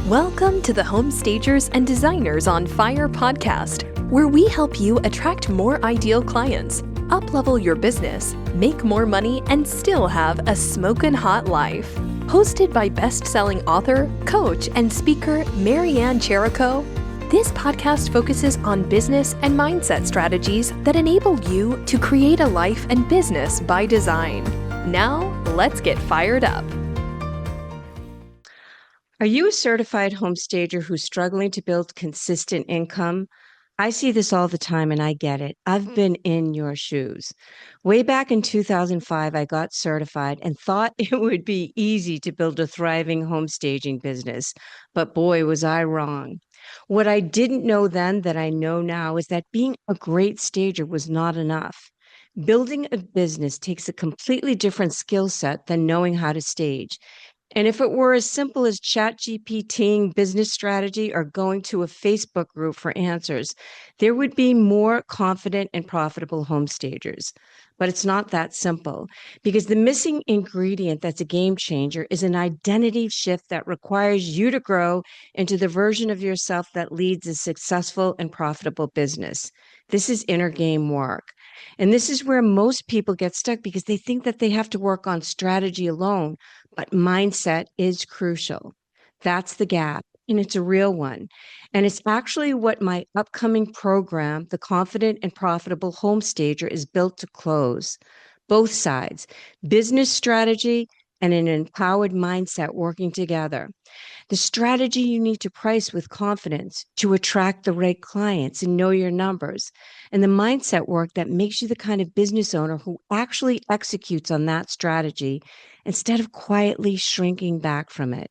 Welcome to the Home Stagers and Designers on Fire podcast, where we help you attract more ideal clients, up-level your business, make more money, and still have a smokin' hot life. Hosted by best-selling author, coach, and speaker Marianne Cherico, this podcast focuses on business and mindset strategies that enable you to create a life and business by design. Now, let's get fired up. Are you a certified home stager who's struggling to build consistent income? I see this all the time and I get it. I've been in your shoes. Way back in 2005, I got certified and thought it would be easy to build a thriving home staging business. But boy, was I wrong. What I didn't know then that I know now is that being a great stager was not enough. Building a business takes a completely different skill set than knowing how to stage. And if it were as simple as ChatGPTing business strategy or going to a Facebook group for answers, there would be more confident and profitable home stagers. But it's not that simple because the missing ingredient that's a game changer is an identity shift that requires you to grow into the version of yourself that leads a successful and profitable business. This is inner game work. And this is where most people get stuck because they think that they have to work on strategy alone, but mindset is crucial. That's the gap, and it's a real one. And it's actually what my upcoming program, The Confident and Profitable Home Stager, is built to close. Both sides, business strategy and an empowered mindset working together. The strategy you need to price with confidence to attract the right clients and know your numbers, and the mindset work that makes you the kind of business owner who actually executes on that strategy instead of quietly shrinking back from it.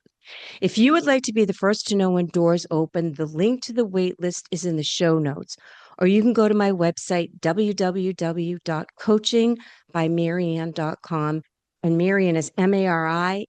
If you would like to be the first to know when doors open, the link to the wait list is in the show notes, or you can go to my website, www.coachingbymarianne.com, and Marianne is Marianne.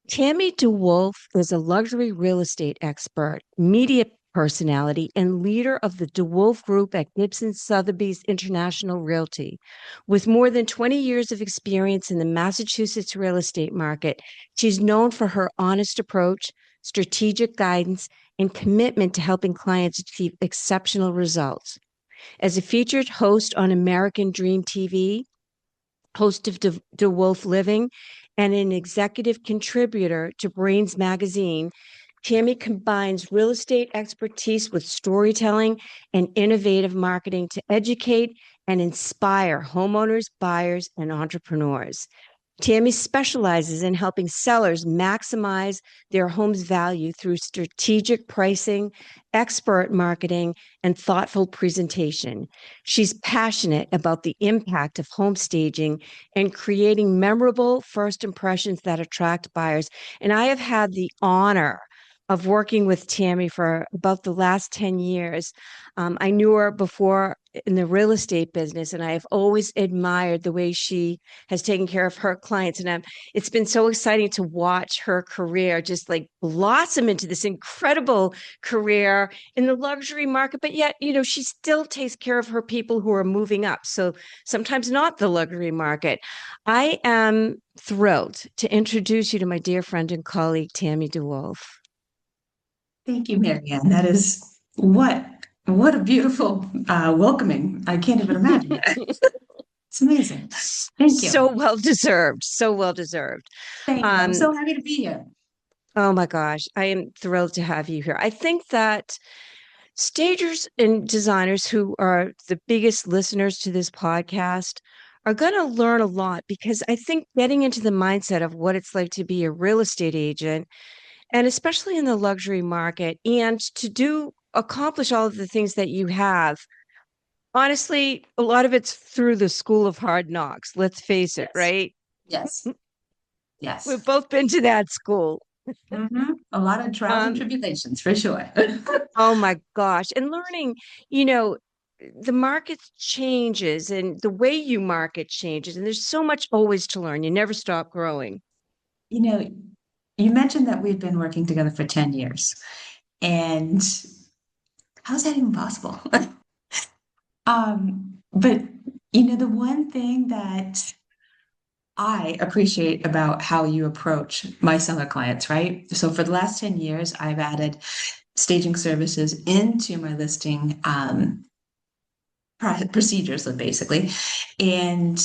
Tammy DeWolf is a luxury real estate expert, media personality, and leader of the DeWolf Group at Gibson Sotheby's International Realty. With more than 20 years of experience in the Massachusetts real estate market, she's known for her honest approach, strategic guidance, and commitment to helping clients achieve exceptional results. As a featured host on American Dream TV, host of DeWolf Living, and an executive contributor to Brains Magazine, Tammy combines real estate expertise with storytelling and innovative marketing to educate and inspire homeowners, buyers, and entrepreneurs. Tammy specializes in helping sellers maximize their home's value through strategic pricing, expert marketing, and thoughtful presentation. She's passionate about the impact of home staging and creating memorable first impressions that attract buyers. And I have had the honor of working with Tammy for about the last 10 years. I knew her before in the real estate business, and I have always admired the way she has taken care of her clients. And it's been so exciting to watch her career just like blossom into this incredible career in the luxury market. But yet, she still takes care of her people who are moving up. So sometimes not the luxury market. I am thrilled to introduce you to my dear friend and colleague, Tammy DeWolf. Thank you, Marianne. That is what a beautiful welcoming. I can't even imagine that. It's amazing. Thank you. So well deserved. So well deserved. Thank you. I'm so happy to be here. Oh my gosh, I am thrilled to have you here. I think that stagers and designers who are the biggest listeners to this podcast are going to learn a lot because I think getting into the mindset of what it's like to be a real estate agent, and especially in the luxury market, and to accomplish all of the things that you have. Honestly, a lot of it's through the school of hard knocks. Let's face it, Yes. right? Yes. Yes. We've both been to that school. A lot of trials and tribulations for sure. Oh my gosh. And learning, the market changes and the way you market changes. And there's so much always to learn. You never stop growing. You mentioned that we've been working together for 10 years. And how's that even possible? But the one thing that I appreciate about how you approach my seller clients, right? So for the last 10 years, I've added staging services into my listing procedures, so basically. And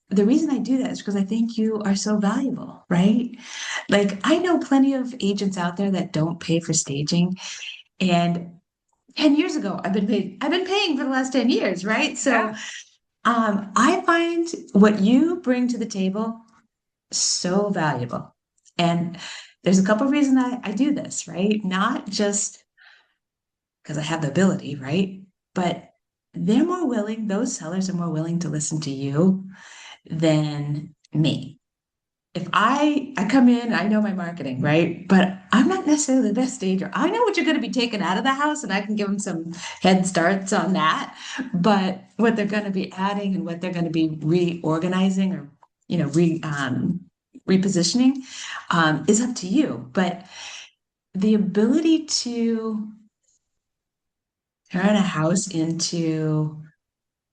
the reason I do that is because I think you are so valuable, right? Like I know plenty of agents out there that don't pay for staging. And 10 years ago, I've been paying for the last 10 years, right? So Yeah. I find what you bring to the table so valuable. And there's a couple of reasons I do this, right? Not just because I have the ability, right? But those sellers are more willing to listen to you than me. If I come in, I know my marketing, right? But I'm not necessarily the best stager. I know what you're going to be taking out of the house, and I can give them some head starts on that. But what they're going to be adding and what they're going to be reorganizing or repositioning is up to you. But the ability to turn a house into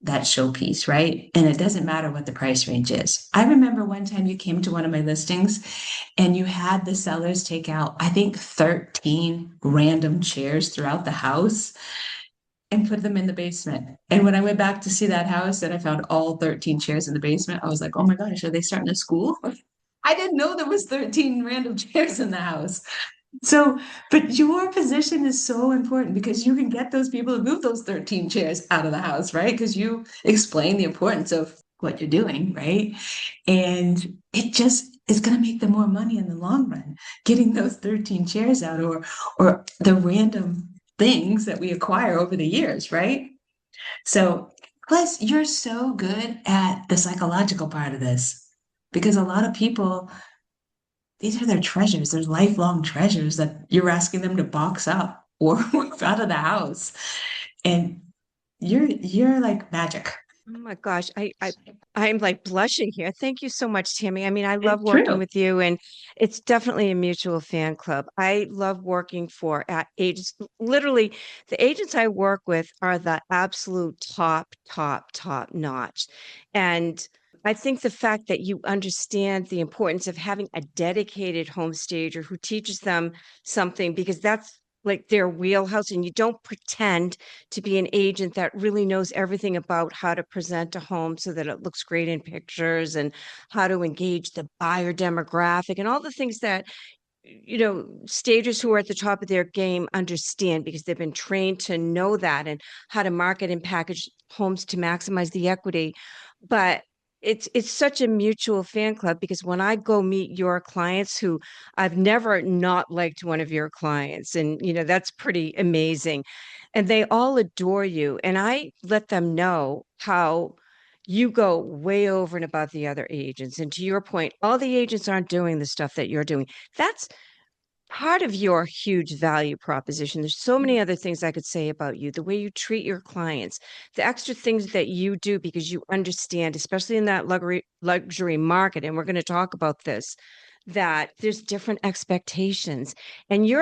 that showpiece, right? And it doesn't matter what the price range is. I remember one time you came to one of my listings and you had the sellers take out, I think, 13 random chairs throughout the house and put them in the basement. And when I went back to see that house and I found all 13 chairs in the basement, I was like, oh my gosh, are they starting a school? I didn't know there was 13 random chairs in the house. So, but your position is so important because you can get those people to move those 13 chairs out of the house, right? Because you explain the importance of what you're doing, right? And it just is going to make them more money in the long run, getting those 13 chairs out or the random things that we acquire over the years, right? So, plus you're so good at the psychological part of this because a lot of people these are their treasures, their lifelong treasures that you're asking them to box up or move out of the house. And you're like magic. Oh my gosh, I'm like blushing here. Thank you so much, Tammy. I mean, I love It's working true. with you, and it's definitely a mutual fan club. I love working for agents. Literally, the agents I work with are the absolute top notch. And I think the fact that you understand the importance of having a dedicated home stager who teaches them something, because that's like their wheelhouse, and you don't pretend to be an agent that really knows everything about how to present a home so that it looks great in pictures and how to engage the buyer demographic and all the things that stagers who are at the top of their game understand because they've been trained to know that and how to market and package homes to maximize the equity. But it's such a mutual fan club because when I go meet your clients who I've never not liked one of your clients, and that's pretty amazing. And they all adore you. And I let them know how you go way over and above the other agents. And to your point, all the agents aren't doing the stuff that you're doing. That's part of your huge value proposition. There's so many other things I could say about you, the way you treat your clients, the extra things that you do because you understand, especially in that luxury market, and we're going to talk about this, that there's different expectations. And you've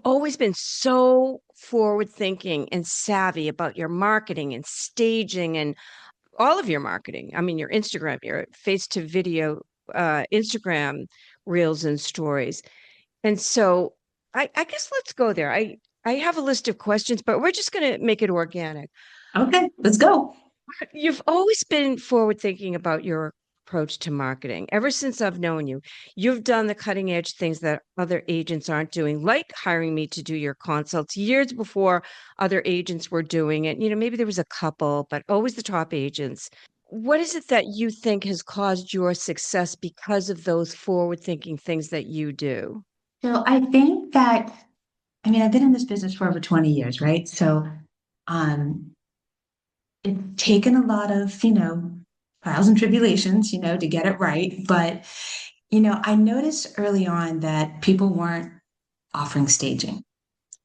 always been so forward thinking and savvy about your marketing and staging and all of your marketing. I mean, your Instagram, your face to video, Instagram reels and stories. And so I guess let's go there. I have a list of questions, but we're just going to make it organic. Okay, let's go. You've always been forward thinking about your approach to marketing. Ever since I've known you, you've done the cutting edge things that other agents aren't doing, like hiring me to do your consults years before other agents were doing it. Maybe there was a couple, but always the top agents. What is it that you think has caused your success because of those forward thinking things that you do? So I think that I mean I've been in this business for over 20 years, right? So um it's taken a lot of, trials and tribulations, to get it right. But, I noticed early on that people weren't offering staging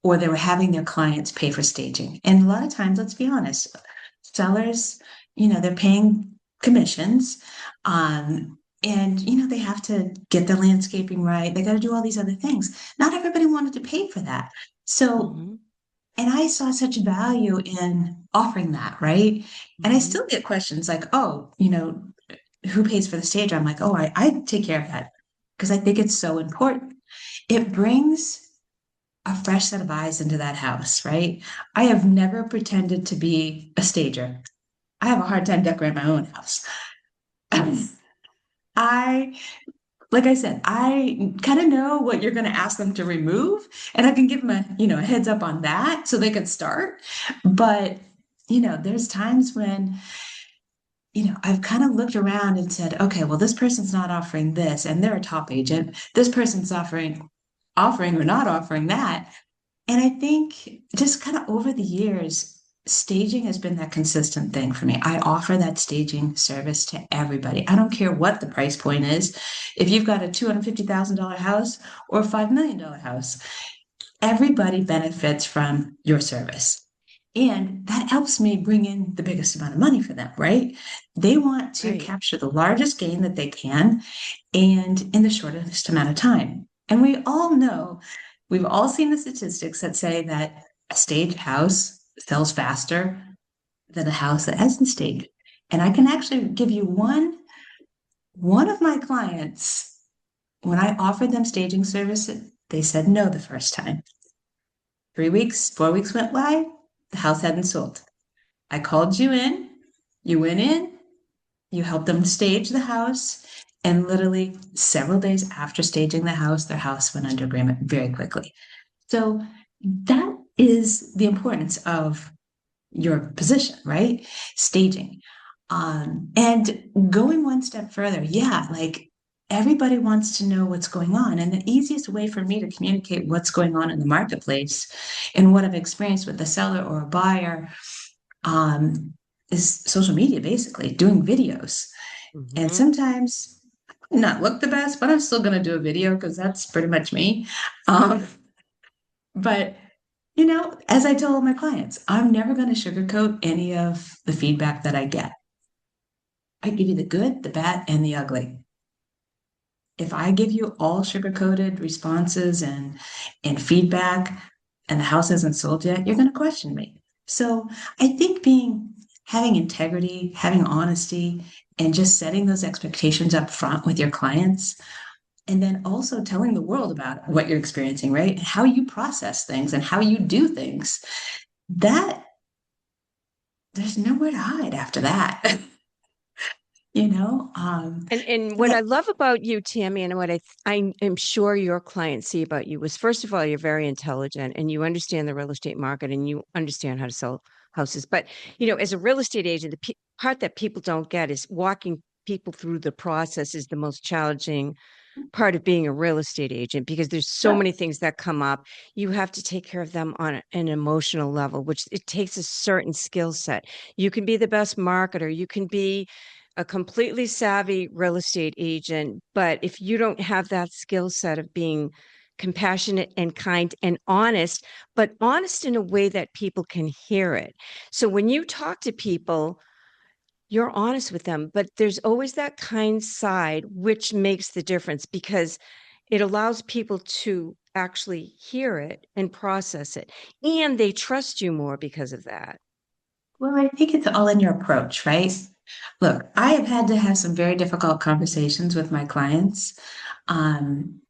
or they were having their clients pay for staging. And a lot of times, let's be honest, sellers, they're paying commissions. And they have to get the landscaping right. They got to do all these other things. Not everybody wanted to pay for that. So, Mhm, and I saw such value in offering that, right? And I mhm, still get questions like, oh, who pays for the stage? I'm like, oh, I take care of that because I think it's so important. It brings a fresh set of eyes into that house, right? I have never pretended to be a stager. I have a hard time decorating my own house. I, like I said, I kind of know what you're going to ask them to remove, and I can give them a heads up on that so they can start. But, there's times when, I've kind of looked around and said, okay, well, this person's not offering this, and they're a top agent. This person's offering or not offering that. And I think just kind of over the years, staging has been that consistent thing for me. I offer that staging service to everybody. I don't care what the price point is. If you've got a $250,000 house or a $5 million house, everybody benefits from your service. And that helps me bring in the biggest amount of money for them, right? They want to Right. capture the largest gain that they can and in the shortest amount of time. And we all know, we've all seen the statistics that say that a stage house sells faster than a house that hasn't staged. And I can actually give you one of my clients, when I offered them staging services, they said no the first time. 3 weeks, 4 weeks went by, the house hadn't sold. I called you in, you went in, you helped them stage the house, and literally several days after staging the house, their house went under agreement very quickly. So that is the importance of your position, right? Staging. And going one step further, yeah, like everybody wants to know what's going on. And the easiest way for me to communicate what's going on in the marketplace and what I've experienced with a seller or a buyer um, is social media, basically, doing videos. And Hmm. sometimes not look the best, but I'm still going to do a video because that's pretty much me. Um, but as I tell my clients, I'm never going to sugarcoat any of the feedback that I get. I give you the good, the bad, and the ugly. If I give you all sugar-coated responses and feedback and the house hasn't sold yet, you're going to question me. So I think having integrity, having honesty, and just setting those expectations up front with your clients, and then also telling the world about what you're experiencing, right? And how you process things and how you do things. That there's nowhere to hide after that. you know And so what I that love about you, Tammy, and what I am sure your clients see about you is, first of all, you're very intelligent and you understand the real estate market and you understand how to sell houses. But as a real estate agent, the part that people don't get is walking people through the process is the most challenging part of being a real estate agent, because there's so many things that come up. You have to take care of them on an emotional level, which it takes a certain skill set. You can be the best marketer, you can be a completely savvy real estate agent, but if you don't have that skill set of being compassionate and kind and honest, but honest in a way that people can hear it. So when you talk to people, you're honest with them, but there's always that kind side which makes the difference, because it allows people to actually hear it and process it, and they trust you more because of that. Well, I think it's all in your approach, right? Look, I have had to have some very difficult conversations with my clients on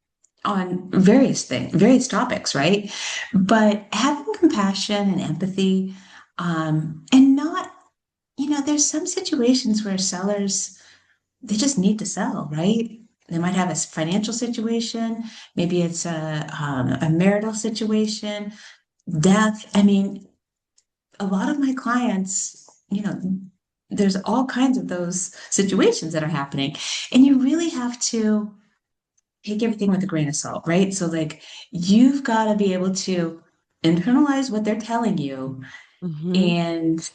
various topics, right? But having compassion and empathy, and not, there's some situations where sellers, they just need to sell, right? They might have a financial situation, maybe it's a marital situation, death. I mean, a lot of my clients, there's all kinds of those situations that are happening. And you really have to take everything with a grain of salt, right? So, like, you've got to be able to internalize what they're telling you Hmm. and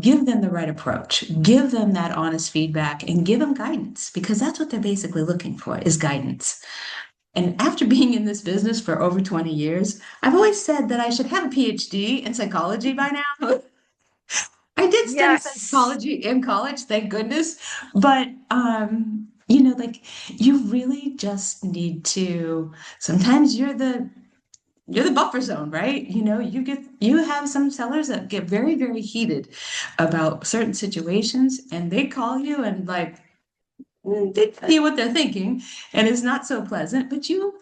give them the right approach, give them that honest feedback, and give them guidance because that's what they're basically looking for is guidance. And after being in this business for over 20 years, I've always said that I should have a PhD in psychology by now. I did study Yes. psychology in college, thank goodness. But like you really just need to sometimes you're you're the buffer zone, right? You have some sellers that get very, very heated about certain situations and they call you and like they tell you what they're thinking, and it's not so pleasant, but you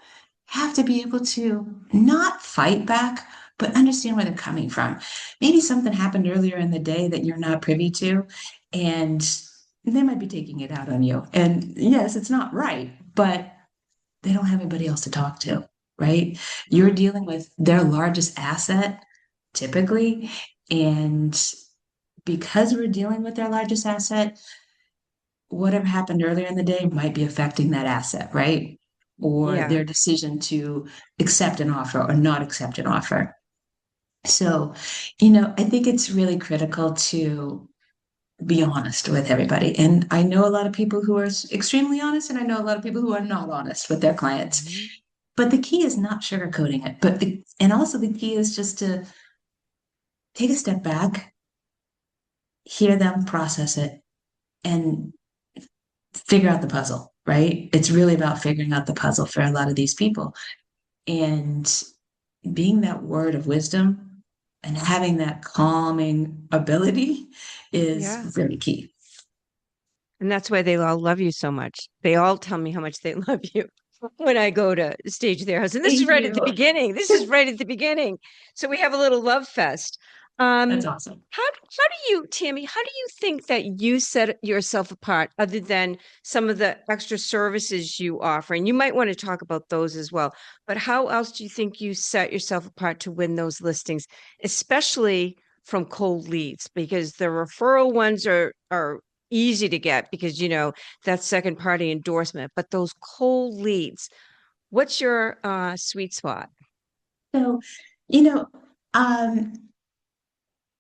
have to be able to not fight back, but understand where they're coming from. Maybe something happened earlier in the day that you're not privy to, and they might be taking it out on you. And yes, it's not right, but they don't have anybody else to talk to, right? You're dealing with their largest asset typically, and because we're dealing with their largest asset, whatever happened earlier in the day might be affecting that asset, right? Or Yeah. their decision to accept an offer or not accept an offer. So, I think it's really critical to be honest with everybody. And I know a lot of people who are extremely honest, and I know a lot of people who are not honest with their clients. Mhm. But the key is not sugarcoating it. And also the key is just to take a step back, hear them, process it, and figure out the puzzle, right? It's really about figuring out the puzzle for a lot of these people. And being that word of wisdom and having that calming ability Yeah. is really key. And that's why they all love you so much. They all tell me how much they love you when I go to stage their house. And this is Thank right at you. the beginning. This is right at the beginning. So we have a little love fest. That's Um, awesome. how do you, Tammy, how do you think that you set yourself apart other than some of the extra services you offer? And you might want to talk about those as well. But how else do you think you set yourself apart to win those listings, especially from cold leads? Because the referral ones are easy to get because that's second party endorsement, but those cold leads, what's your sweet spot? So, you know, um,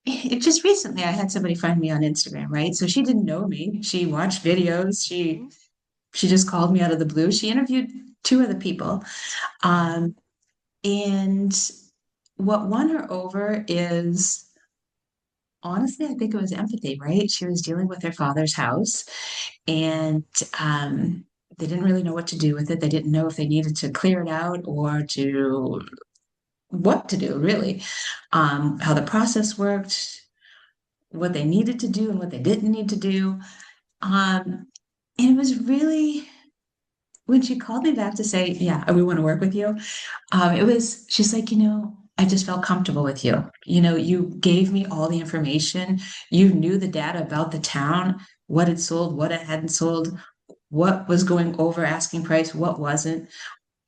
just recently I had somebody find me on Instagram, right? So she didn't know me. She watched videos. She just called me out of the blue. She interviewed two other people. Um, and what won her over is honestly, I think it was empathy, right? She was dealing with her father's house and they didn't really know what to do with it. They didn't know if they needed to clear it out or to what to do, really, how the process worked, what they needed to do and what they didn't need to do. And it was really when she called me back to say, yeah, we want to work with you. She's like, I just felt comfortable with you. You gave me all the information. You knew the data about the town, what had sold, what it hadn't sold, what was going over asking price, what wasn't,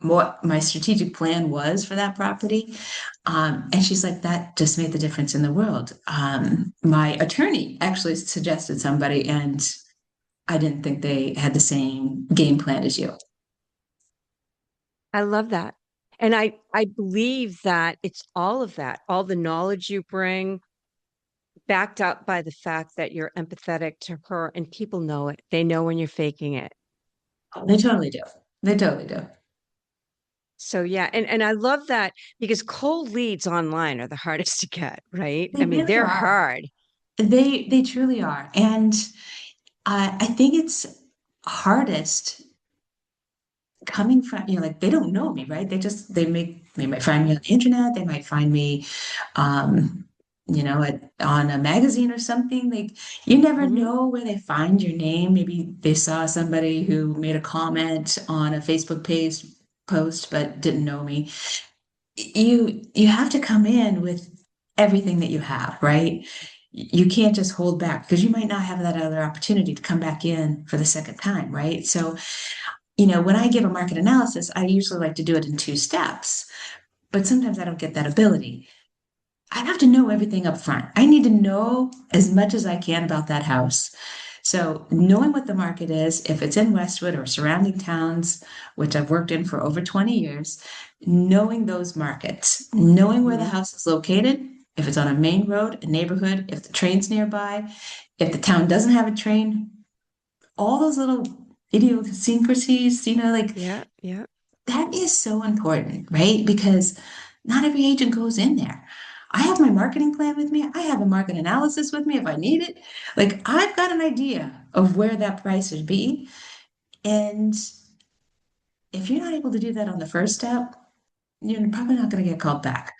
what my strategic plan was for that property. And she's like, that just made the difference in the world. My attorney actually suggested somebody, and I didn't think they had the same game plan as you. I love that. And I believe that it's all of that, all the knowledge you bring, backed up by the fact that you're empathetic to her and people know it. They know when you're faking it. They totally do. They totally do. So yeah, and I love that because cold leads online are the hardest to get, right? They I mean, really they're are. hard. They truly are. And I think it's hardest coming from, like they don't know me, right? They might find me on the internet, they might find me um, on a magazine or something. Like you never Mhm. know where they find your name. Maybe they saw somebody who made a comment on a Facebook page post but didn't know me. You have to come in with everything that you have, right? You can't just hold back because you might not have that other opportunity to come back in for the second time, right? So, when I give a market analysis, I usually like to do it in two steps, but sometimes I don't get that ability. I have to know everything up front. I need to know as much as I can about that house. So, knowing what the market is, if it's in Westwood or surrounding towns, which I've worked in for over 20 years, knowing those markets, knowing where the Mhm. house is located, if it's on a main road, a neighborhood, if the train's nearby, if the town doesn't have a train, all those little idiosyncrasies, like Yeah, yeah. that is so important, right? Because not every agent goes in there. I have my marketing plan with me. I have a market analysis with me if I need it. Like I've got an idea of where that price should be. And if you're not able to do that on the first step, you're probably not going to get called back.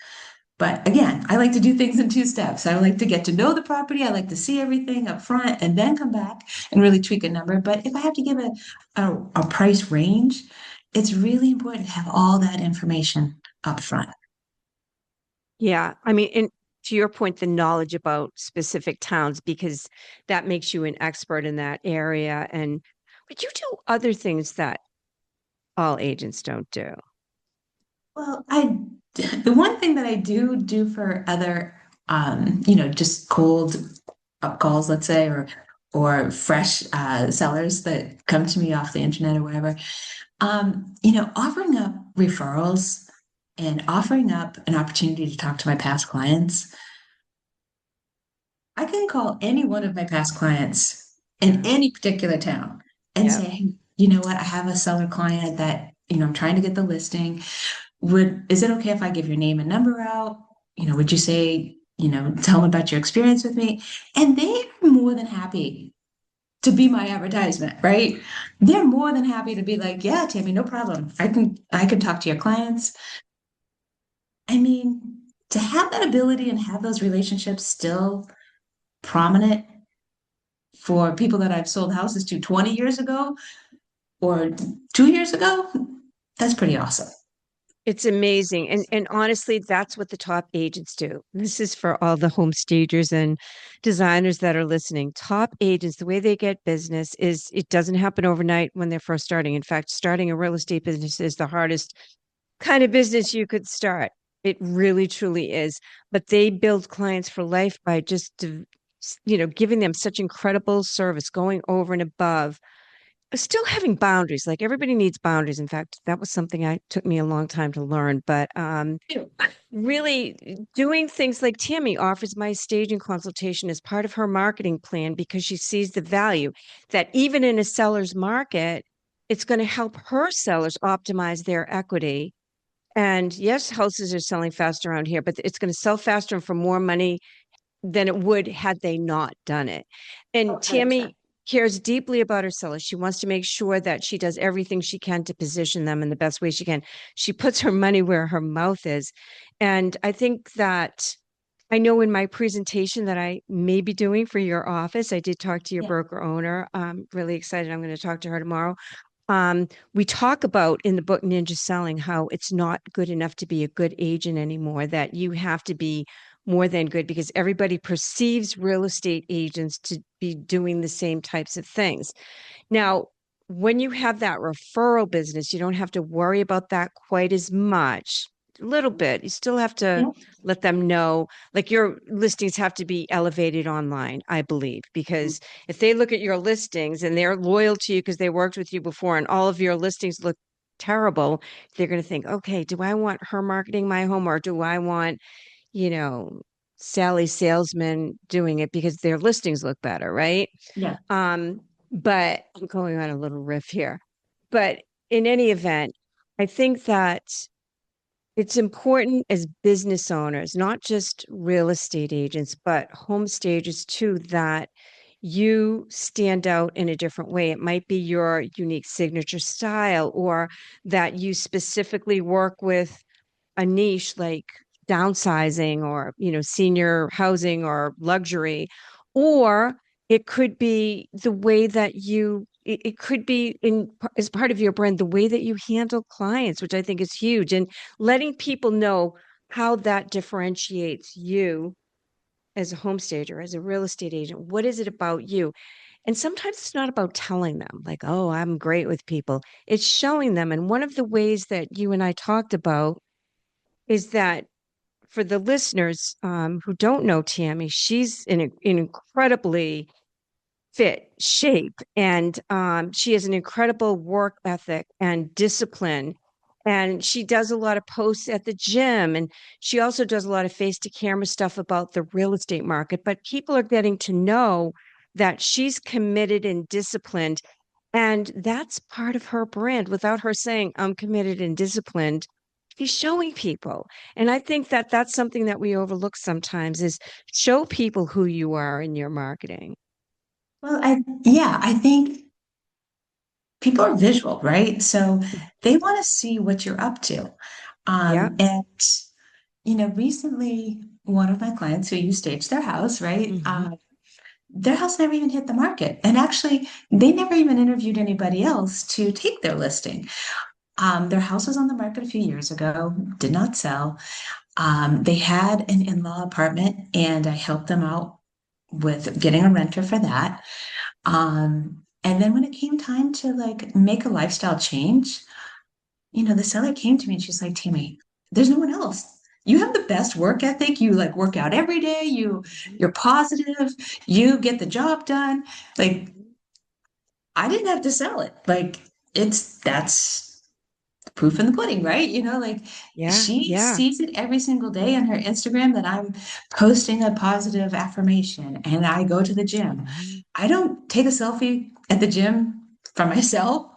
But again, I like to do things in two steps. I like to get to know the property. I like to see everything up front and then come back and really tweak a number. But if I have to give a price range, it's really important to have all that information up front. Yeah. I mean, and to your point, the knowledge about specific towns, because that makes you an expert in that area. And, but you do other things that all agents don't do. Well, the one thing that I do for other, just cold up calls, let's say, or fresh sellers that come to me off the internet or whatever, offering up referrals and offering up an opportunity to talk to my past clients. I can call any one of my past clients in Yeah. any particular town and Yep. say, hey, you know what? I have a seller client that, I'm trying to get the listing. Is it okay if I give your name and number out? Would you say, tell them about your experience with me? And they are more than happy to be my advertisement, right? They're more than happy to be like, yeah, Tammy, no problem. I can talk to your clients. I mean, to have that ability and have those relationships still prominent for people that I've sold houses to 20 years ago or 2 years ago, that's pretty awesome. It's amazing. And honestly, that's what the top agents do. This is for all the home stagers and designers that are listening. Top agents, the way they get business is it doesn't happen overnight when they're first starting. In fact, starting a real estate business is the hardest kind of business you could start. It really truly is. But they build clients for life by just giving them such incredible service, going over and above, still having boundaries. Like everybody needs boundaries. In fact, that was something I took me a long time to learn. But really doing things like Tammy offers my staging consultation as part of her marketing plan because she sees the value that even in a seller's market, it's going to help her sellers optimize their equity. And yes, houses are selling fast around here, but it's going to sell faster and for more money than it would had they not done it. Oh, And 100%. Tammy cares deeply about her sellers. She wants to make sure that she does everything she can to position them in the best way she can. She puts her money where her mouth is. And I think that I know in my presentation that I may be doing for your office, I did talk to your Yeah. broker owner. I'm really excited. I'm going to talk to her tomorrow. We talk about in the book Ninja Selling how it's not good enough to be a good agent anymore, that you have to be more than good because everybody perceives real estate agents to be doing the same types of things. Now, when you have that referral business, you don't have to worry about that quite as much. A little bit. You still have to Yeah. let them know, like your listings have to be elevated online, I believe, because if they look at your listings and they're loyal to you because they worked with you before and all of your listings look terrible, they're going to think, okay, do I want her marketing my home or do I want, you know, Sally salesman doing it because their listings look better, right? Yeah. Um, but I'm going on a little riff here. But in any event, I think that it's important as business owners, not just real estate agents, but home stagers too, that you stand out in a different way. It might be your unique signature style, or that you specifically work with a niche like downsizing or senior housing or luxury, or it could be the way that it could be in as part of your brand the way that you handle clients, which I think is huge, and letting people know how that differentiates you as a home stager, as a real estate agent. What is it about you? And sometimes it's not about telling them like, oh, I'm great with people. It's showing them. And one of the ways that you and I talked about is that for the listeners who don't know Tammy, she's in an incredibly fit shape, and she has an incredible work ethic and discipline. And she does a lot of posts at the gym, and she also does a lot of face to camera stuff about the real estate market. But people are getting to know that she's committed and disciplined. And that's part of her brand. Without her saying, I'm committed and disciplined, she's showing people. And I think that that's something that we overlook sometimes is show people who you are in your marketing. Well, I think people are visual, right? So they want to see what you're up to. Yeah. And recently one of my clients who you staged their house, right? Hmm. Their house never even hit the market. And actually, they never even interviewed anybody else to take their listing. Their house was on the market a few years ago, did not sell. They had an in-law apartment, and I helped them out with getting a renter for that. And then when it came time to like make a lifestyle change, the seller came to me and she's like, Tammy, there's no one else. You have the best work ethic. You like work out every day. You're positive. You get the job done. Like I didn't have to sell it. Like that's proof in the pudding, right? Like Yeah. she Yeah. sees it every single day on her Instagram that I'm posting a positive affirmation and I go to the gym. Mhm. I don't take a selfie at the gym for myself.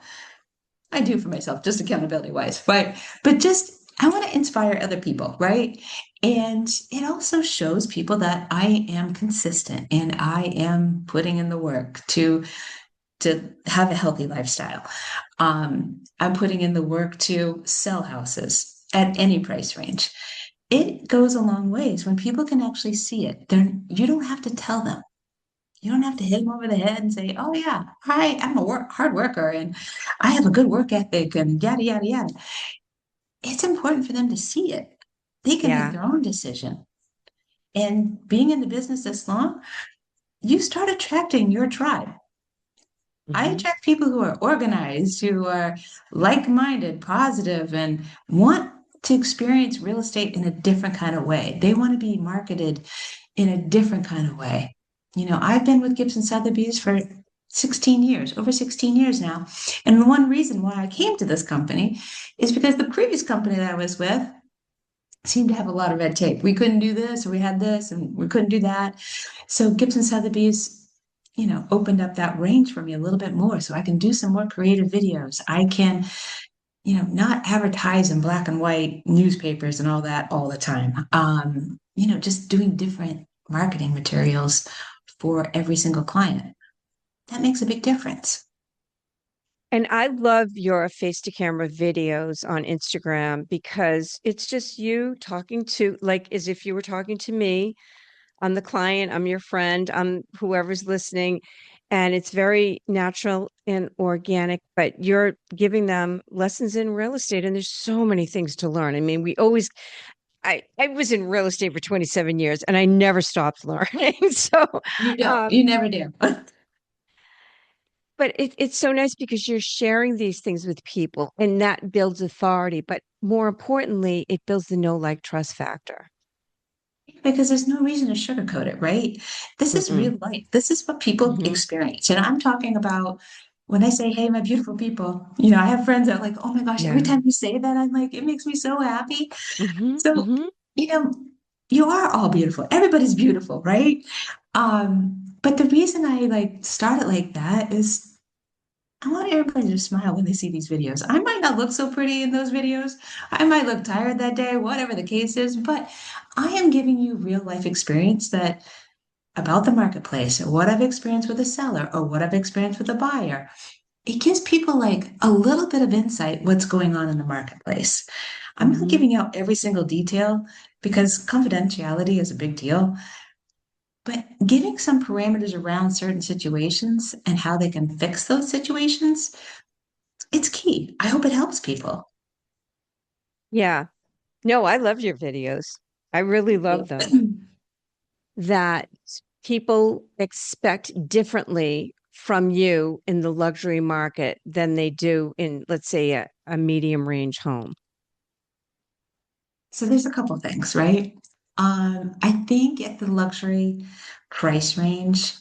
I do for myself, just accountability wise, right? But just I want to inspire other people, right? And it also shows people that I am consistent and I am putting in the work to have a healthy lifestyle. I'm putting in the work to sell houses at any price range. It goes a long ways when people can actually see it. You don't have to tell them. You don't have to hit them over the head and say, "Oh yeah, I'm a hard worker and I have a good work ethic and yada yada yada." It's important for them to see it. They can make Yeah. their own decision. And being in the business this long, you start attracting your tribe. I Hmm. attract people who are organized, who are like-minded, positive, and want to experience real estate in a different kind of way. They want to be marketed in a different kind of way. I've been with Gibson Sotheby's for 16 years, over 16 years now. And the one reason why I came to this company is because the previous company that I was with seemed to have a lot of red tape. We couldn't do this, or we had this, and we couldn't do that. So Gibson Sotheby's, opened up that range for me a little bit more so I can do some more creative videos. I can, not advertise in black and white newspapers and all that all the time. Just doing different marketing materials for every single client. That makes a big difference. And I love your face to camera videos on Instagram because it's just you talking to, like, as if you were talking to me. I'm the client, I'm your friend, I'm whoever's listening. And it's very natural and organic, but you're giving them lessons in real estate. And there's so many things to learn. I mean, I was in real estate for 27 years and I never stopped learning. So, You don't. um, You never do. but it's so nice because you're sharing these things with people and that builds authority. But more importantly, it builds the know, like, trust factor. Because there's no reason to sugarcoat it, right? This is Mm-mm. real life. This is what people Hmm. experience. And I'm talking about when I say, hey, my beautiful people, I have friends that are like, oh my gosh, every Yeah. time you say that, I'm like, it makes me so happy. Hmm. So, Hmm. you know, you are all beautiful. Everybody's beautiful, right? But the reason I like start it like that is I want everybody to smile when they see these videos. I might not look so pretty in those videos. I might look tired that day, whatever the case is, but I am giving you real life experience that about the marketplace or what I've experienced with a seller or what I've experienced with a buyer. It gives people like a little bit of insight what's going on in the marketplace. I'm not Hmm. giving out every single detail because confidentiality is a big deal, but giving some parameters around certain situations and how they can fix those situations, it's key. I hope it helps people. Yeah. No, I love your videos. I really Thank love them. you. That people expect differently from you in the luxury market than they do in, let's say, a medium range home. So there's a couple things, right? I think at the luxury price range,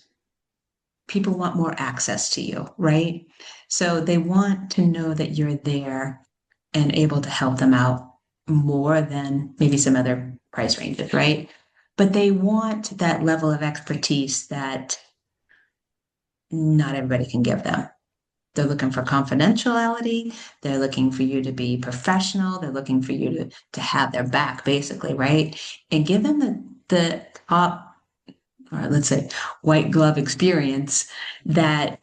people want more access to you, right? So they want to know that you're there and able to help them out more than maybe some other price ranges, right? But they want that level of expertise that not everybody can give them. They're looking for confidentiality. They're looking for you to be professional. They're looking for you to have their back, basically, right? And give them the top, or let's say, white glove experience that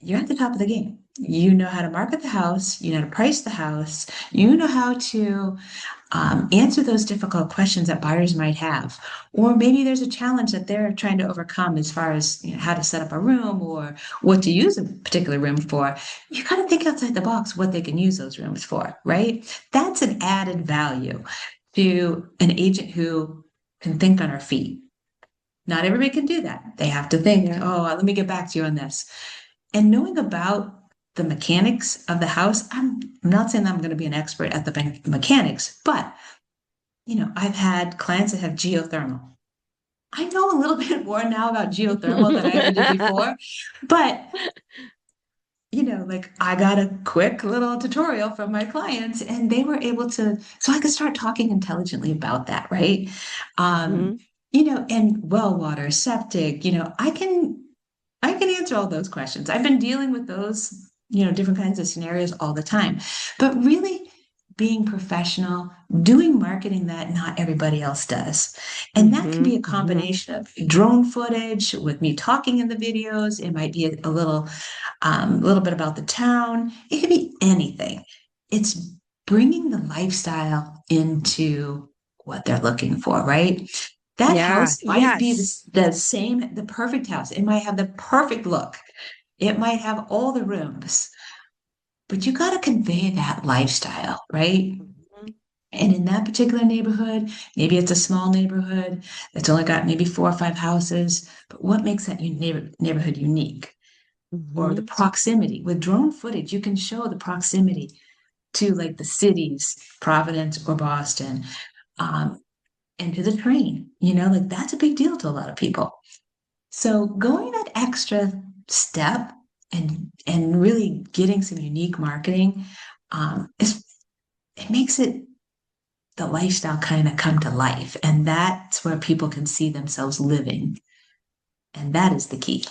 you're at the top of the game. You know how to market the house, you know how to price the house, you know how to answer those difficult questions that buyers might have. Or maybe there's a challenge that they're trying to overcome as far as how to set up a room or what to use a particular room for. You got to think outside the box what they can use those rooms for, right? That's an added value to an agent who can think on our feet. Not everybody can do that. They have to think, Yeah. oh, let me get back to you on this. And knowing about the mechanics of the house, I'm not saying that I'm going to be an expert at the mechanics, but I've had clients that have geothermal. I know a little bit more now about geothermal than I ever did before, but like I got a quick little tutorial from my clients and they were able to, so I could start talking intelligently about that, right? Um, Mhm. and well water, septic, I can answer all those questions. I've been dealing with those, different kinds of scenarios all the time. But really being professional, doing marketing that not everybody else does. And that can be Mhm. a Mhm. combination of drone footage with me talking in the videos. It might be a little bit about the town. It could be anything. It's bringing the lifestyle into what they're looking for, right? That Yeah. house might be Yes. the same, the perfect house. It might have the perfect look. It might have all the rooms, but you got to convey that lifestyle, right? Mhm. And in that particular neighborhood, maybe it's a small neighborhood that's only got maybe 4 or 5 houses, but what makes that neighborhood unique? Or the Mhm. proximity. With drone footage, you can show the proximity to like the cities, Providence or Boston, um, and to the train. Like that's a big deal to a lot of people. So going that extra step and really getting some unique marketing is it makes it the lifestyle kind of come to life, and that's where people can see themselves living, and that is the key.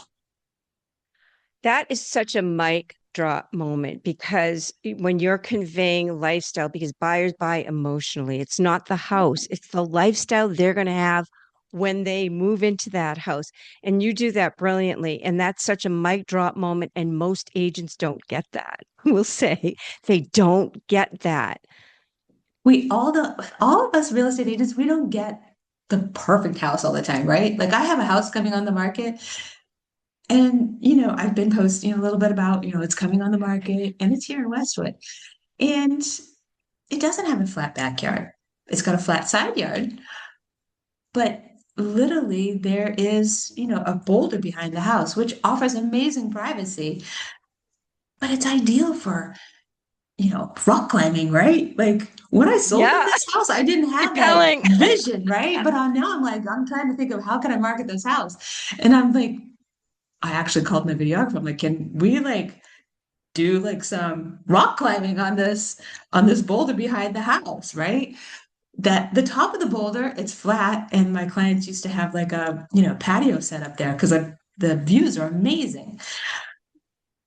That is such a mic drop moment because when you're conveying lifestyle, because buyers buy emotionally, it's not the house, it's the lifestyle they're going to have when they move into that house. And you do that brilliantly. And that's such a mic drop moment. And most agents don't get that. We'll say they don't get that. All of us real estate agents, we don't get the perfect house all the time, right? Like I have a house coming on the market and I've been posting a little bit about, it's coming on the market and it's here in Westwood. And it doesn't have a flat backyard. It's got a flat side yard, but literally there is, a boulder behind the house, which offers amazing privacy, but it's ideal for rock climbing, right? Like when I sold them Yeah. this house, I didn't Keep have that going. vision, right? But now I'm like, I'm trying to think of how can I market this house? And I'm like, I actually called my videographer. I'm like, can we like do like some rock climbing on this boulder behind the house, right? That the top of the boulder, it's flat, and my clients used to have like a patio set up there because the views are amazing.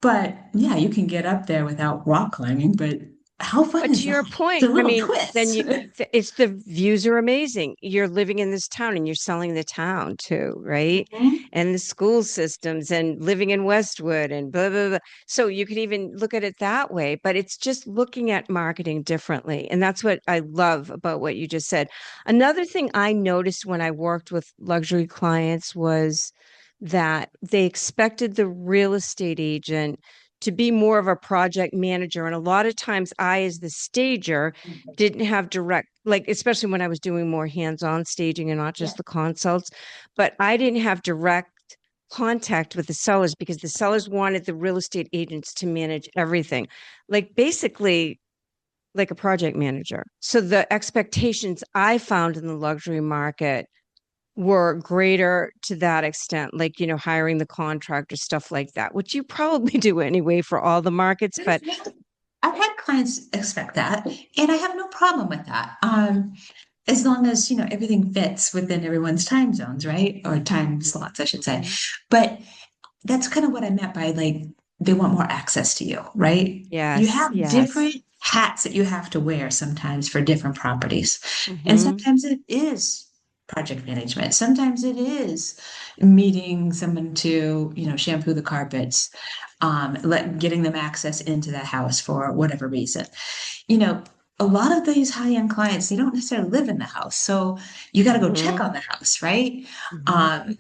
But yeah, you can get up there without rock climbing, but how fun But is to your that? The point, I little mean, then twist. it's the views are amazing. You're living in this town and you're selling the town too, right? Mhm. And the school systems and living in Westwood and blah, blah, blah. So you could even look at it that way, but it's just looking at marketing differently. And that's what I love about what you just said. Another thing I noticed when I worked with luxury clients was that they expected the real estate agent to be more of a project manager. And a lot of times I, as the stager, didn't have direct, like, especially when I was doing more hands on staging and not Yeah. just the consults, but I didn't have direct contact with the sellers because the sellers wanted the real estate agents to manage everything, like basically like a project manager. So the expectations I found in the luxury market were greater to that extent, like, hiring the contractor, stuff like that, which you probably do anyway for all the markets. But I've had clients expect that, and I have no problem with that. As long as everything fits within everyone's time zones, right? Or time slots, I should say. Mhm. But that's kind of what I meant by like they want more access to you, right? You Yes, have yes. different hats that you have to wear sometimes for different properties. And Hmm. sometimes it is project management. Sometimes it is meeting someone to, shampoo the carpets. getting them access into that house for whatever reason. You know, a lot of these high-end clients, they don't necessarily live in the house. So you got to go check Hmm. on the house, right? Hmm. Um,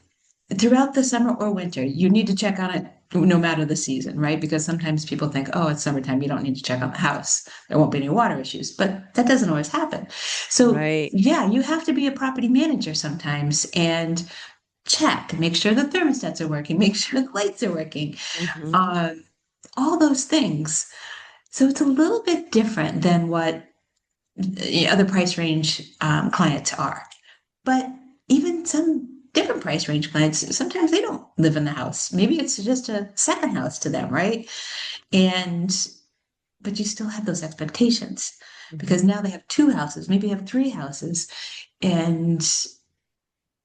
Throughout the summer or winter, you need to check on it no matter the season, right? Because sometimes people think, oh, it's summertime, you don't need to check on the house. There won't be any water issues, but that doesn't always happen. So, Right. yeah, you have to be a property manager sometimes and check, make sure the thermostats are working, make sure the lights are working, Hmm. um, all those things. So it's a little bit different than what other price range clients are. But even some different price range clients, sometimes they don't live in the house. Maybe it's just a second house to them, right? And but you still have those expectations because Hmm. now they have two houses, maybe have three houses, and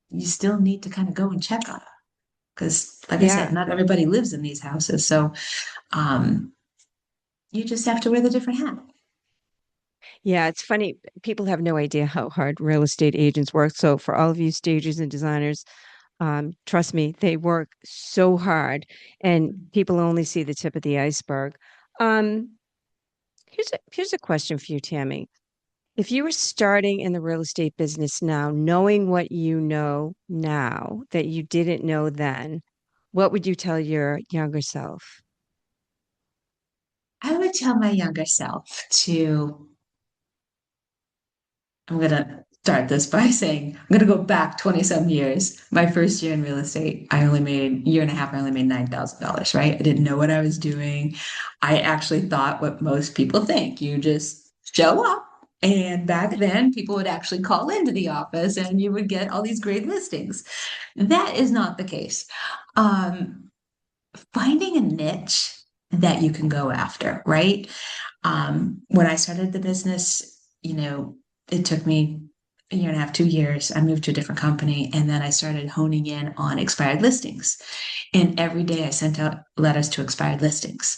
you still need to kind of go and check on them. Because, like I said, Yeah. not everybody lives in these houses. So um, you just have to wear the different hat. Yeah, it's funny. People have no idea how hard real estate agents work. So for all of you stagers and designers, trust me, they work so hard, and people only see the tip of the iceberg. Um, here's a question for you, Tammy. If you were starting in the real estate business now, knowing what you know now that you didn't know then, what would you tell your younger self? I would tell my younger self to I'm going to start this by saying I'm going to go back 20 some years. My first year in real estate, I only made year and a half, I only made $9,000, right? I didn't know what I was doing. I actually thought what most people think. You just show up. And back then, people would actually call into the office and you would get all these great listings. That is not the case. Um, Finding a niche that you can go after, right? When I started the business, it took me a year and a half, 2 years. I moved to a different company and then I started honing in on expired listings. And every day I sent out letters to expired listings.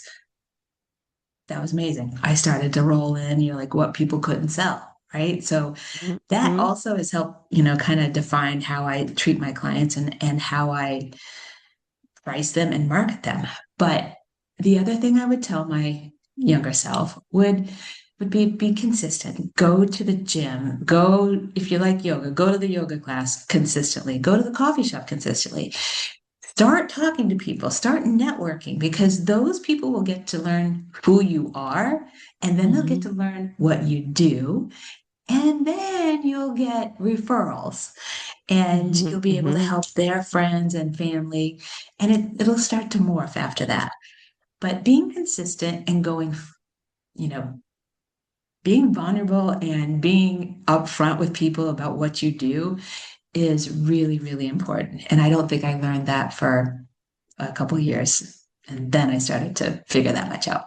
That was amazing. I started to roll in, like what people couldn't sell, right? So that Hmm. also has helped, kind of define how I treat my clients and how I price them and market them. But the other thing I would tell my younger self would be consistent. Go to the gym. Go if you like yoga, go to the yoga class consistently. Go to the coffee shop consistently. Start talking to people, start networking because those people will get to learn who you are and then they'll get Hmm. to learn what you do and then you'll get referrals and Hmm. you'll be able to Hmm. help their friends and family and it'll start to morph after that, but being consistent and going, you know being vulnerable and being upfront with people about what you do is really really important, and I don't think I learned that for a couple of years, and then I started to figure that much out.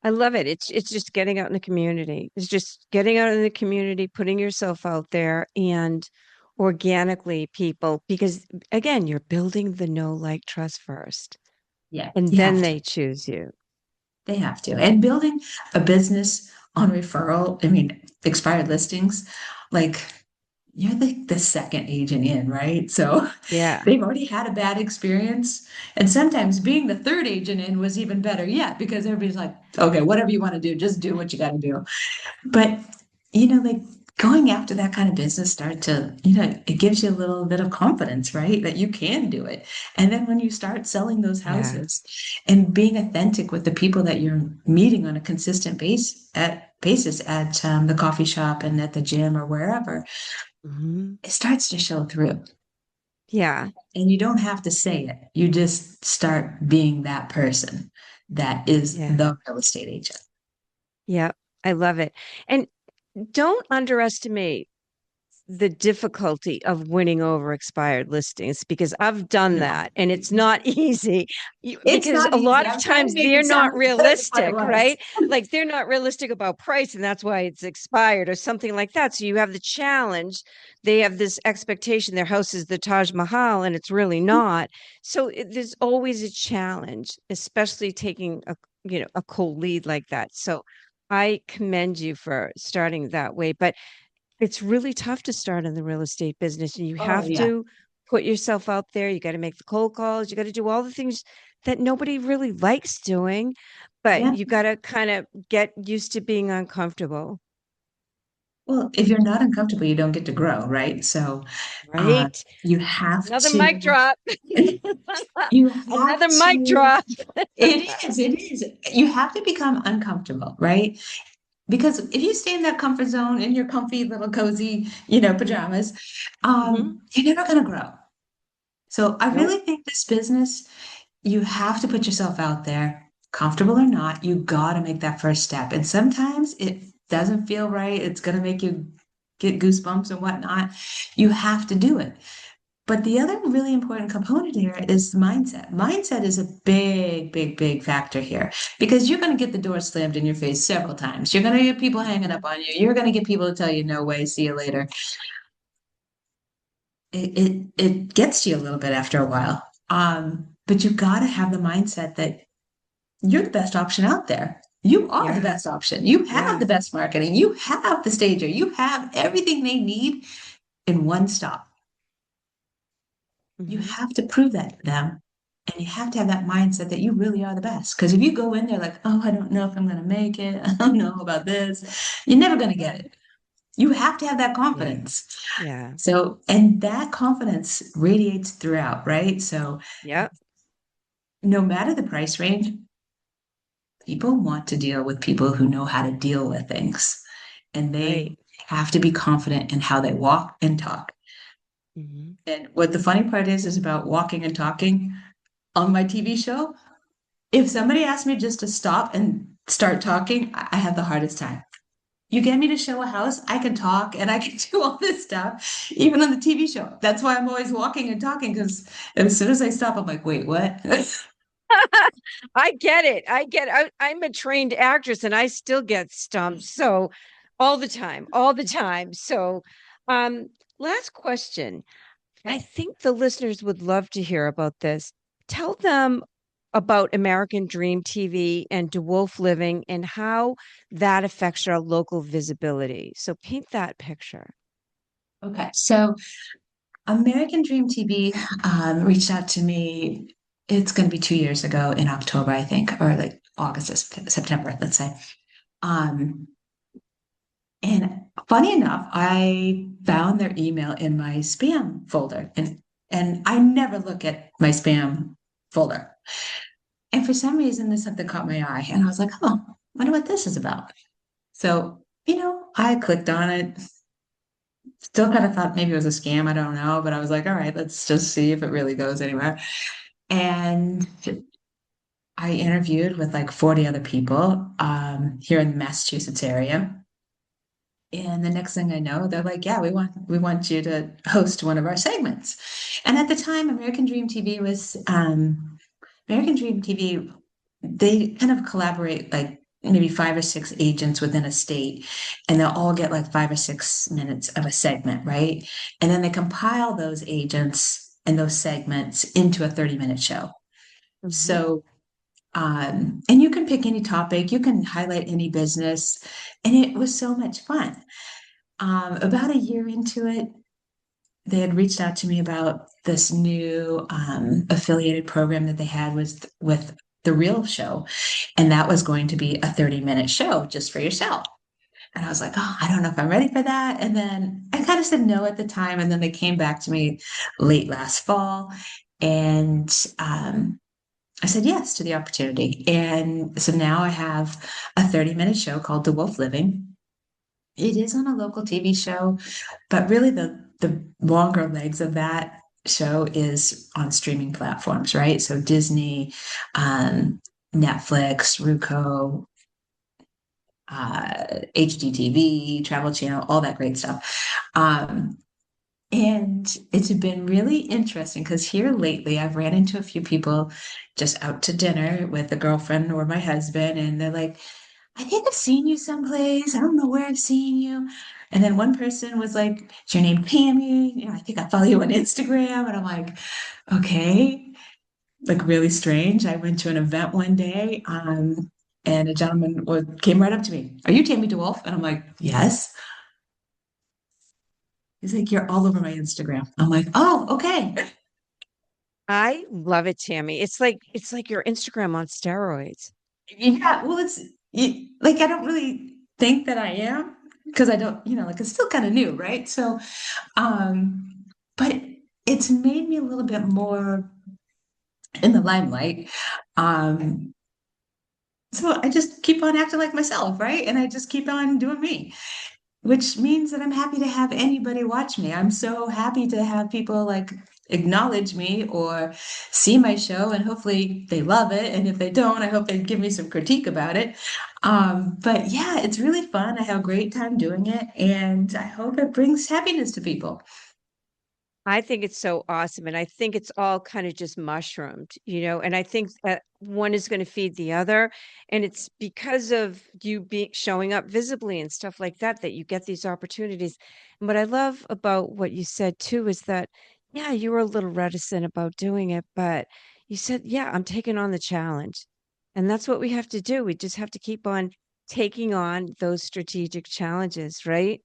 I love it. It's just getting out in the community. It's just getting out in the community, putting yourself out there and organically people, because again, you're building the know, like, trust first, Yeah, and you then have to. they choose you. They have to. And building a business on referral, I mean, expired listings, like you're the second agent in, right? So Yeah. they've already had a bad experience. And sometimes being the third agent in was even better yet because everybody's like, okay, whatever you want to do, just do what you got to do. But, like going after that kind of business start to, it gives you a little bit of confidence, right? That you can do it. And then when you start selling those Yeah. houses and being authentic with the people that you're meeting on a consistent basis at the coffee shop and at the gym or wherever, Hmm. it starts to show through. Yeah. And you don't have to say it. You just start being that person that is Yeah. the real estate agent. Yeah. I love it. And don't underestimate the difficulty of winning over expired listings, because I've done No. that and it's not easy. It's Because not a easy. lot of I'm trying to times make they're it not sound better than what it realistic, was. right? Like they're not realistic about price and that's why it's expired or something like that. So you have the challenge. They have this expectation their house is the Taj Mahal and it's really not. So there's always a challenge, especially taking a cold lead like that. So I commend you for starting that way. But it's really tough to start in the real estate business, and you Oh, have yeah. to put yourself out there. You got to make the cold calls. You got to do all the things that nobody really likes doing, but Yeah. you got to kind of get used to being uncomfortable. Well, if you're not uncomfortable, you don't get to grow, right? So uh, Right. you have Another mic to, drop. you have Another mic to, drop. it is. You have to become uncomfortable, right? Because if you stay in that comfort zone in your comfy little cozy, pajamas, Hmm. you're never going to grow. So I Nope. really think this business, you have to put yourself out there, comfortable or not, you got to make that first step. And sometimes it doesn't feel right. It's going to make you get goosebumps and whatnot. You have to do it. But the other really important component here is mindset. Mindset is a big, big, big factor here because you're going to get the door slammed in your face several times. You're going to get people hanging up on you. You're going to get people to tell you, no way, see you later. It gets to you a little bit after a while. But you've got to have the mindset that you're the best option out there. You are the Yeah. best option. You have Yeah. the best marketing. You have the stager. You have everything they need in one stop. You Hmm. have to prove that to them. And you have to have that mindset that you really are the best. Because if you go in there like, oh, I don't know if I'm going to make it, I don't know about this, you're never going to get it. You have to have that Yeah. confidence. Yeah. So, and that confidence radiates throughout, right? So, Yep. no matter the price range, people want to deal with people who know how to deal with things. And Right. they have to be confident in how they walk and talk. Hmm. And what the funny part is about walking and talking on my TV show. If somebody asked me just to stop and start talking, I have the hardest time. You get me to show a house, I can talk and I can do all this stuff, even on the TV show. That's why I'm always walking and talking because as soon as I stop, I'm like, wait, what? I get it. I get I'm a trained actress and I still get stumped. So all the time, all the time. So um last question. I think the listeners would love to hear about this. Tell them about American Dream TV and DeWolf Living and how that affects our local visibility. So paint that picture. Okay, so American Dream TV reached out to me. It's going to be 2 years ago in October, I think, or like August, September, let's say. Um, And funny enough, I found their email in my spam folder, and I never look at my spam folder. And for some reason, this something caught my eye, and I was like, "Oh, wonder what this is about." So, I clicked on it. Still kind of thought maybe it was a scam. I don't know, but I was like, "All right, let's just see if it really goes anywhere." And I interviewed with like 40 other people here in the Massachusetts area. And the next thing I know, they're like, "Yeah, we want you to host one of our segments." And at the time, American Dream TV. They kind of collaborate like maybe 5 or 6 agents within a state, and they'll all get like 5 or 6 minutes of a segment, right? And then they compile those agents and those segments into a 30-minute show. Hmm. So and you can pick any topic, you can highlight any business, and it was so much fun. About a year into it, they had reached out to me about this new affiliated program that they had with the Real Show, and that was going to be a 30-minute show just for yourself. And I was like, oh, I don't know if I'm ready for that. And then I kind of said no at the time, and then they came back to me late last fall, and I said yes to the opportunity. And so now I have a 30-minute show called The Wolf Living. It is on a local TV show, but really the longer legs of that show is on streaming platforms, right? So Disney, um, Netflix, Roku, HGTV, Travel Channel, all that great stuff. And it's been really interesting because here lately I've ran into a few people just out to dinner with a girlfriend or my husband, and they're like, I think I've seen you someplace. I don't know where I've seen you. And then one person was like, is your name Tammy? I think I follow you on Instagram. And I'm like, okay, like really strange. I went to an event one day, and a gentleman came right up to me. Are you Tammy DeWolf? And I'm like, yes. He's like, you're all over my Instagram. I'm like, oh, okay. I love it, Tammy. It's like your Instagram on steroids. Yeah, well, like I don't really think that I am because I don't, like it's still kind of new, right? So, but it's made me a little bit more in the limelight. Um, so I just keep on acting like myself, right? And I just keep on doing me, which means that I'm happy to have anybody watch me. I'm so happy to have people like acknowledge me or see my show, and hopefully they love it. And if they don't, I hope they give me some critique about it. But yeah, it's really fun. I have a great time doing it, and I hope it brings happiness to people. I think it's so awesome, and I think it's all kind of just mushroomed, and I think that one is gonna feed the other, and it's because of you be showing up visibly and stuff like that, that you get these opportunities. And what I love about what you said too is that, yeah, you were a little reticent about doing it, but you said, "Yeah, I'm taking on the challenge." And that's what we have to do. We just have to keep on taking on those strategic challenges, right?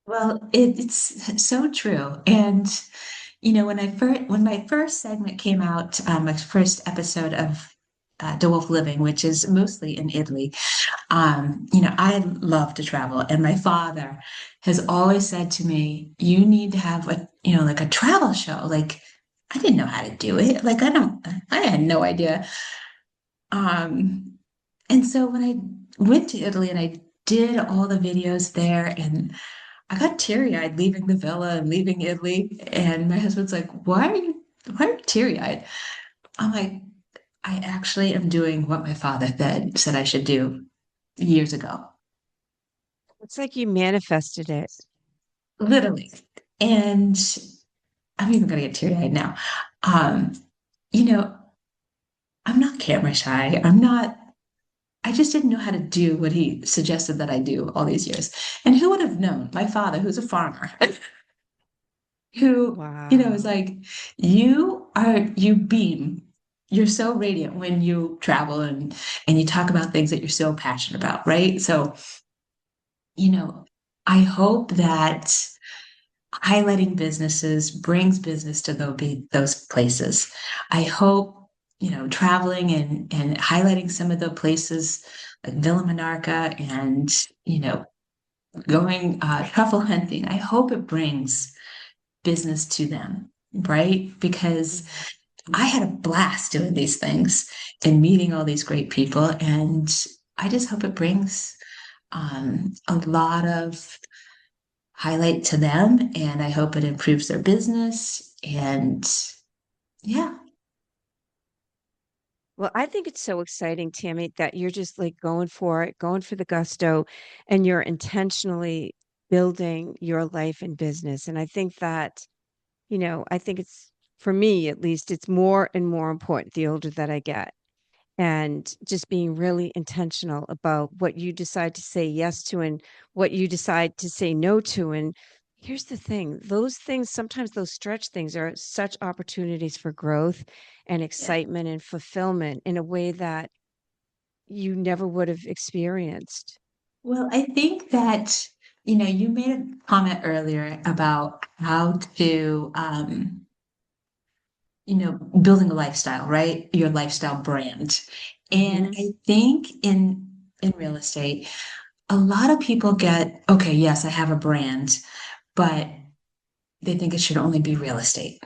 Well, it's so true. And when my first segment came out, my first episode of De Wolf Living, which is mostly in Italy, I love to travel, and my father has always said to me, "You need to have like a travel show." Like, I didn't know how to do it. Like, I had no idea. Um, and so when I went to Italy and I did all the videos there, and I got teary-eyed leaving the villa and leaving Italy. And my husband's like, why are you teary-eyed? I'm like, I actually am doing what my father said I should do years ago, It's like you manifested it. literally. And I'm even gonna get teary-eyed now. Um, you know, I'm not camera shy. I just didn't know how to do what he suggested that I do all these years. And who would have known? My father, who's a farmer, who, is Wow. like, you beam. You're so radiant when you travel and you talk about things that you're so passionate about, right? So, you know, I hope that highlighting businesses brings business to those places. I hope, traveling and highlighting some of the places like Villa Monarca and, going truffle hunting. I hope it brings business to them, right? Because Mhm. I had a blast doing these things and meeting all these great people. And I just hope it brings a lot of highlight to them. And I hope it improves their business. And yeah, Well, I think it's so exciting, Tammy, that you're just like going for it, going for the gusto, and you're intentionally building your life and business. And I think that, I think it's, for me at least, it's more and more important the older that I get. And just being really intentional about what you decide to say yes to and what you decide to say no to. And here's the thing, those things, sometimes those stretch things are such opportunities for growth and yeah. excitement and fulfillment in a way that you never would have experienced. Well, I think that, you made a comment earlier about how to, building a lifestyle, right? Your lifestyle brand. And Hmm. I think in real estate, a lot of people get, okay, yes, I have a brand, but they think it should only be real estate.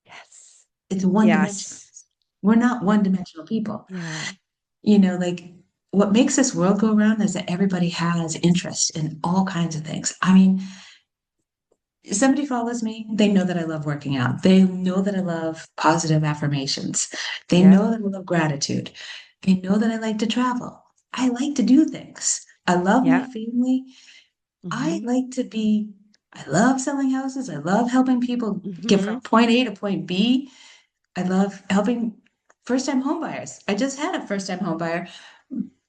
Yes. It's one dimensional. Yes. We're not one-dimensional people. Yeah. Like what makes this world go around is that everybody has interest in all kinds of things. I mean, somebody follows me, they know that I love working out. They know that I love positive affirmations. They Yep. know that I love gratitude. They know that I like to travel. I like to do things. I love my Yeah. family. I Hmm. like to be, I love selling houses. I love helping people get Hmm. from point A to point B. I love helping first-time home buyers. I just had a first-time home buyer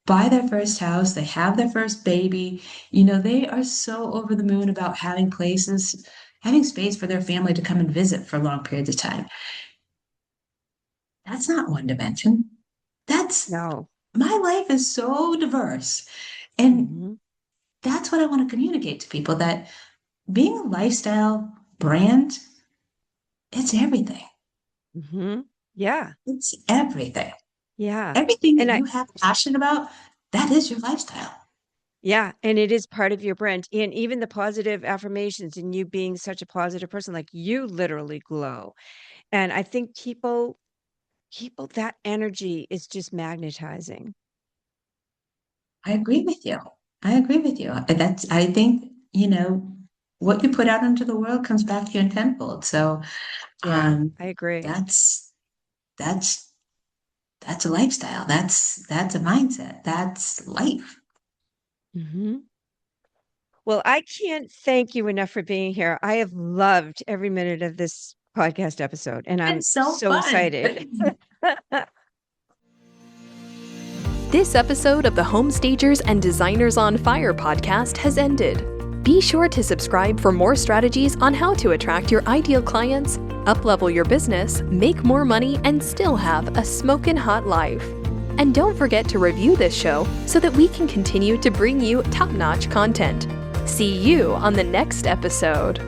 buy their first house. They have their first baby. They are so over the moon about having space for their family to come and visit for long periods of time. That's not one dimension. That's No. My life is so diverse. And Hmm. that's what I want to communicate to people, that being a lifestyle brand, it's everything. Hmm. Yeah. It's everything. Yeah. Everything that And I, you have passion about, that is your lifestyle. yeah. And it is part of your brand. And even the positive affirmations and you being such a positive person, like you literally glow. And I think people, that energy is just magnetizing. I agree with you. I agree with you. I think, what you put out into the world comes back to you in tenfold. So, Yeah, um, I agree. that's, that's, that's a lifestyle. That's a mindset. That's life. Hmm. Well, I can't thank you enough for being here. I have loved every minute of this podcast episode, and I'm It's so so fun. excited. This episode of the Homestagers and Designers on Fire podcast has ended. Be sure to subscribe for more strategies on how to attract your ideal clients, uplevel your business, make more money, and still have a smokin' hot life. And don't forget to review this show so that we can continue to bring you top-notch content. See you on the next episode.